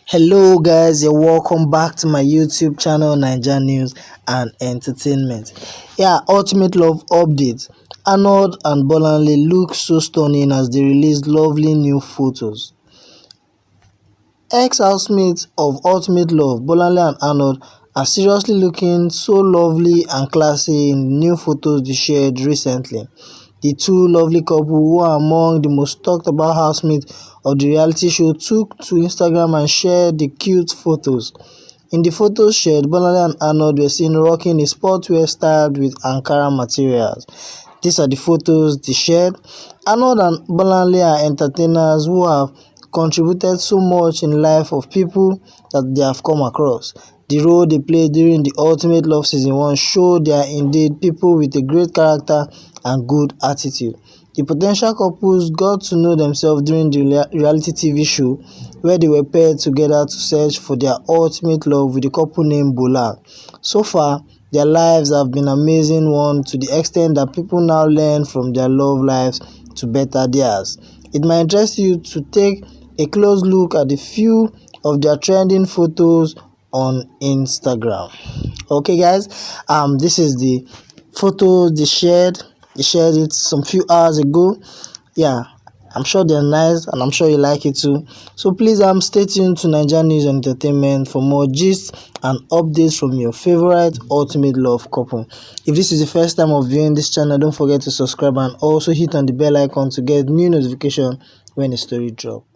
Hello guys, you're welcome back to my YouTube channel Naija News and Entertainment. Ultimate Love update. Arnold and Bolanle look so stunning as they release lovely new photos. Ex-housemates of Ultimate Love, Bolanle and Arnold, are seriously looking so lovely and classy in new photos they shared recently. The two lovely couple, who are among the most talked about housemates of the reality show, took to Instagram and shared the cute photos. In the photos shared, Bolanle and Arnold were seen rocking a sportswear styled with Ankara materials. These are the photos they shared. Arnold and Bolanle are entertainers who have contributed so much in the life of people that they have come across. The role they played during the Ultimate Love Season 1 showed they are indeed people with a great character and good attitude. The potential couples got to know themselves during the reality TV show, where they were paired together to search for their ultimate love with a couple named Bola. So far, their lives have been an amazing one, to the extent that people now learn from their love lives to better theirs. It might interest you to take a close look at a few of their trending photos on Instagram. Okay guys, this is the photo they shared it some few hours ago. I'm sure they're nice and I'm sure you like it too. So please stay tuned to Naija News and Entertainment for more gist and updates from your favorite Ultimate Love couple. If this is the first time of viewing this channel, don't forget to subscribe and also hit on the bell icon to get new notification when a story drops.